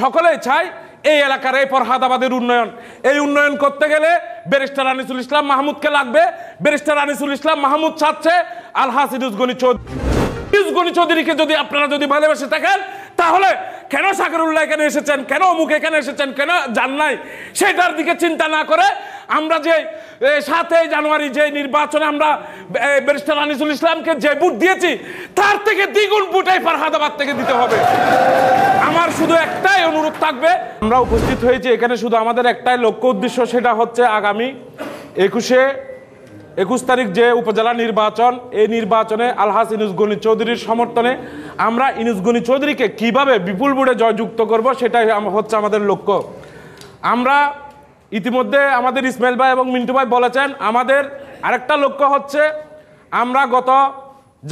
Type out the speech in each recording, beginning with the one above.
সকলেই চায় এই এলাকার এই ফরহাদাবাদের উন্নয়ন। এই উন্নয়ন করতে গেলে ব্যারিস্টার আনিসুল ইসলাম মাহমুদকে লাগবে। ব্যারিস্টার আনিসুল ইসলাম মাহমুদ চাচ্ছে আলহাজ ইউনুস গনি চৌধুরীকে যদি আপনারা যদি ভালোবেসে থাকেন, তাহলে কেন সাগরুল্লাহ এখানে এসেছেন, কেন অমুক এখানে এসেছেন, কেন যান নাই, সেটার দিকে চিন্তা না করে আমরা যে 7 জানুয়ারি যে নির্বাচনে আমরা ব্যারিস্টার আনিসুল ইসলামকে যে ভোট দিয়েছি, তার থেকে দ্বিগুণ ভোট এই ফরহাদাবাদ থেকে দিতে হবে। আমার শুধু একটাই অনুরোধ থাকবে, আমরা উপস্থিত হয়েছি এখানে শুধু আমাদের একটাই লক্ষ্য উদ্দেশ্য, সেটা হচ্ছে আগামী 21 তারিখ যে উপজেলা নির্বাচন, এই নির্বাচনে আলহাজ ইউনুস গনি চৌধুরীর সমর্থনে আমরা ইউনুস গনি চৌধুরীকে কিভাবে বিপুল ভোটে জয়যুক্ত করব, সেটাই হচ্ছে আমাদের লক্ষ্য। আমরা ইতিমধ্যে আমাদের ইসমাইল ভাই এবং মিন্টু ভাই বলেছেন, আমাদের আরেকটা লক্ষ্য হচ্ছে আমরা গত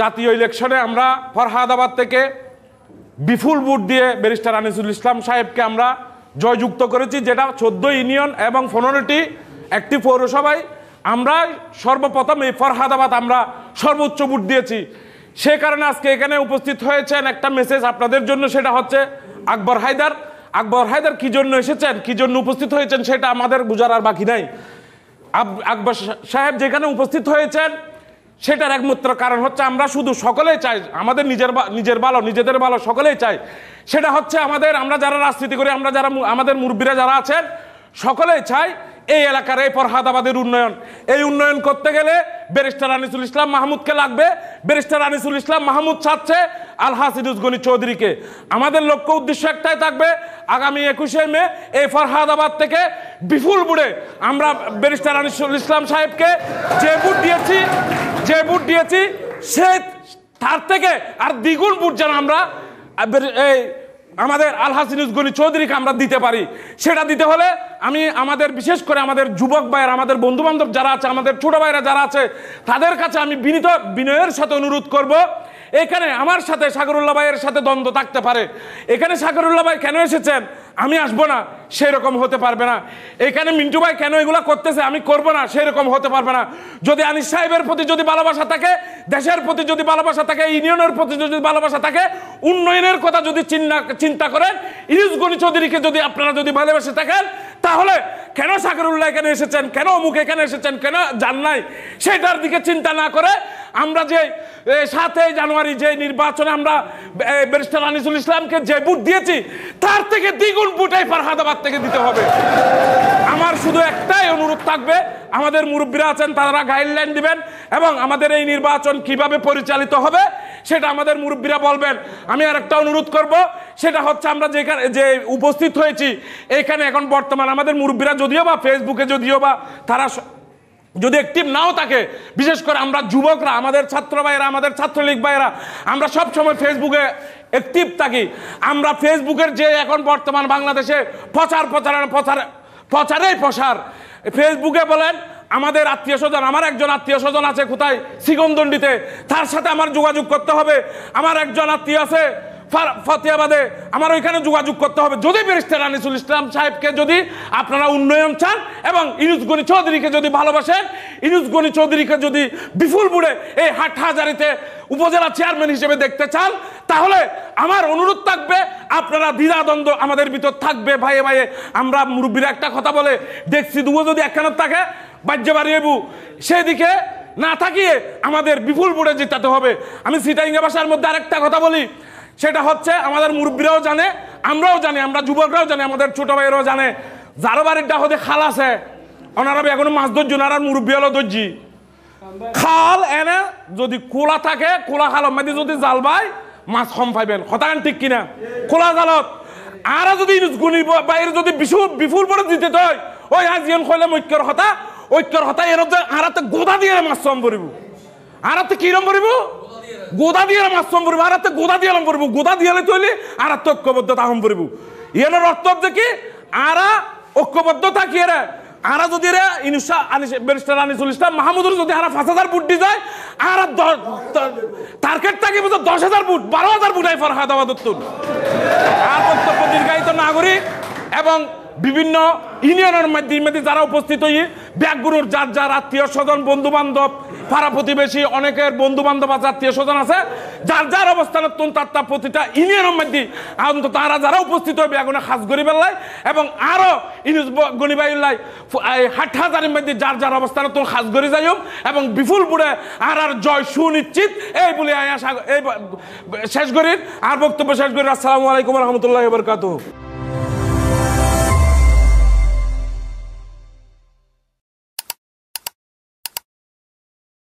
জাতীয় ইলেকশনে আমরা ফরহাদাবাদ থেকে বিপুল ভোট দিয়ে ব্যারিস্টার আনিসুল ইসলাম সাহেবকে আমরা জয়যুক্ত করেছি, যেটা 14 ইউনিয়ন এবং 15টি একটি পৌরসভায় আমরা সর্বপ্রথম এই ফরহাদাবাদ আমরা সর্বোচ্চ ভোট দিয়েছি। সে কারণে আজকে এখানে উপস্থিত হয়েছেন একটা মেসেজ আপনাদের জন্য, সেটা হচ্ছে আকবর হায়দার কি জন্য এসেছেন, কি জন্য উপস্থিত হয়েছেন, সেটা আমাদের বোঝার আর বাকি নাই। আকবর সাহেব যেখানে উপস্থিত হয়েছেন সেটার একমাত্র কারণ হচ্ছে আমরা শুধু সকলেই চাই আমাদের নিজেদের ভালো সকলেই চাই, সেটা হচ্ছে আমরা যারা রাজনীতি করি, আমরা যারা আমাদের মুরব্বীরা যারা আছেন, সকলেই চাই এই এলাকার এই ফরহাদাবাদের উন্নয়ন। এই উন্নয়ন করতে গেলে ব্যারিস্টার আনিসুল ইসলাম মাহমুদকে লাগবে। ব্যারিস্টার আনিসুল ইসলাম মাহমুদ চাচ্ছে আলহাজ ইউনুস গনি চৌধুরীকে। আমাদের লক্ষ্য উদ্দেশ্য একটাই থাকবে, আগামী 21 মে এই ফরহাদাবাদ থেকে বিপুল ভোটে আমরা ব্যারিস্টার আনিসুল ইসলাম সাহেবকে যে ভোট দিয়েছি সে তার থেকে আর দ্বিগুণ ভোট যেন আমরা আমাদের আলহাজ ইউনুস গনি চৌধুরীকে আমরা দিতে পারি। সেটা দিতে হলে আমাদের বিশেষ করে আমাদের যুবক ভাইয়েরা, আমাদের বন্ধু বান্ধব যারা আছে, আমাদের ছোট ভাইরা যারা আছে, তাদের কাছে আমি বিনয়ের সাথে অনুরোধ করব, এখানে আমার সাথে সাগরুল্লাহ ভাইয়ের সাথে দ্বন্দ্ব থাকতে পারে। এখানে সাগরুল্লাহ ভাই কেন এসেছেন, আমি আসবো না, সেই রকম হতে পারবে না। এখানে মিন্টু ভাই কেন এগুলা করতেছে, আমি করব না, সেই রকম হতে পারবে না। যদি আনিস সাহেবের প্রতি যদি ভালোবাসা থাকে, দেশের প্রতি যদি ভালোবাসা থাকে, ইউনিয়নের প্রতি যদি ভালোবাসা থাকে, উন্নয়নের কথা যদি চিন্তা করেন, ইউনুস গনি চৌধুরীকে যদি আপনারা যদি ভালোবাসে থাকেন, তাহলে কেন সাগরুল্লাহ এখানে এসেছেন, কেন অমুক এখানে এসেছেন, কেন যান নাই, সেটার দিকে চিন্তা না করে আমরা যে 7 জানুয়ারি যে নির্বাচনে আমরা ব্যারিস্টার আনিসুল ইসলামকে যে ভোট দিয়েছি, তার থেকে দ্বিগুণ ভোট এই ফরহাদাবাদ থেকে দিতে হবে। আমার শুধু একটাই অনুরোধ থাকবে, আমাদের মুরব্বীরা আছেন, তারা গাইডলাইন দিবেন এবং আমাদের এই নির্বাচন কিভাবে পরিচালিত হবে সেটা আমাদের মুরব্বীরা বলবেন। আমি আর একটা অনুরোধ করব, সেটা হচ্ছে আমরা যে উপস্থিত হয়েছি এখানে এখন বর্তমান আমাদের মুরব্বীরা যদিও বা ফেসবুকে যদিও বা তারা যদি অ্যাক্টিভ নাও থাকে, বিশেষ করে আমরা যুবকরা, আমাদের ছাত্র ভাইয়েরা, আমাদের ছাত্রলীগ ভাইয়েরা, আমরা সব সময় ফেসবুকে অ্যাক্টিভ থাকি। আমরা ফেসবুকের যে এখন বর্তমান বাংলাদেশে প্রচার ফেসবুকে বলেন, আমাদের আত্মীয় স্বজন, আমার একজন আত্মীয় স্বজন আছে কোথায়, সিগন্দন্ডিতে, তার সাথে আমার যোগাযোগ করতে হবে। আমার একজন আত্মীয় আছে ফতেহাবাদে, আমার ওইখানে যোগাযোগ করতে হবে। যদি ব্যারিস্টার আনিসুল ইসলাম সাহেবকে যদি আপনারা উন্নয়ন চান এবং ইউনুস গনি চৌধুরীকে যদি ভালোবাসেন, ইউনুস গনি চৌধুরীকে যদি বিপুল ভোটে এই হাটহাজারীতে উপজেলা চেয়ারম্যান হিসেবে দেখতে চান, তাহলে আমার অনুরোধ থাকবে, আপনারা দ্বিধাদ্বন্দ্ব আমাদের ভিতর থাকবে। ভাইয়ে ভাইয়ে আমরা মুরব্বীরা একটা কথা বলে, দেখছি দুবো যদি একখানত থাকে বাজ্য বাড়িয়েবু, সেদিকে না থাকিয়ে আমাদের বিপুল ভোটে জিতাতে হবে। আমি সিটাইঙ্গা ভাষার মধ্যে আরেকটা কথা বলি, সেটা হচ্ছে আমাদের মুরব্বীরাও জানে, আমরাও জানি, আমরা যুবকরাও জানি, আমাদের ছোট ভাইয়েরাও জানে, যারো বাড়ির ডাকতে খাল আছে, ওনারা এখনো মাছ ধরছি, ওনারা মুরব্বী হলো ধরছি খাল এনে যদি খোলা থাকে, খোলা খালের মধ্যে যদি জাল বাই মাছ কম পাইবেন, হতান ঠিক কিনা? খোলা জালত আর যদি ইউনুস বাইরে যদি বিপুল ভোটে দিতে হয়, ওই আজিয়ন কইলে ঐক্যর হতা এর আরাতে গোদা দিয়ে মাছ কম পড়িব, আরাতে কিরম পড়িব, গোদা দিয়ে মাছ কম পড়িব, আরাতে গোদা দিয়ে পড়িব, গোদা দিয়ে তৈলি আর ঐক্যবদ্ধতা কম পড়িব। এর অর্থ যে আরা ঐক্যবদ্ধ থাকি এরা, আরা যদি ব্যারিস্টার আনিসুল ইসলাম মাহমুদুর যদি আরা 5,000 ভোট দি যায়, আর টার্গেট থাকি 10,000 ভোট, 12,000 ভোট ফরহাদাবাদ। আর বক্তব্য দীর্ঘায়িত নাগরিক এবং বিভিন্ন ইউনিয়নের মধ্যে যারা উপস্থিত হই ব্যাগগুরুর যার যার আত্মীয় স্বজন বন্ধু বান্ধব পাড়া প্রতিবেশী অনেকের বন্ধু বান্ধব আছে আত্মীয় স্বজন আছে যার যার অবস্থানের তার প্রতিটা ইউনিয়নের মধ্যে অন্তত তারা যারা উপস্থিত হবে এগুলো খাস গরি বেলায় এবং আরো ইউজ গনিবাইল্লাই হাটহাজারের মধ্যে যার যার অবস্থানের খাস গরি যাইম এবং বিপুল বুড়ে আর জয় সুনিশ্চিত এই বলে এই শেষ করি আর বক্তব্য শেষ করি। আসসালামু আলাইকুম রহমতুল্লাহ বরকাতুহু।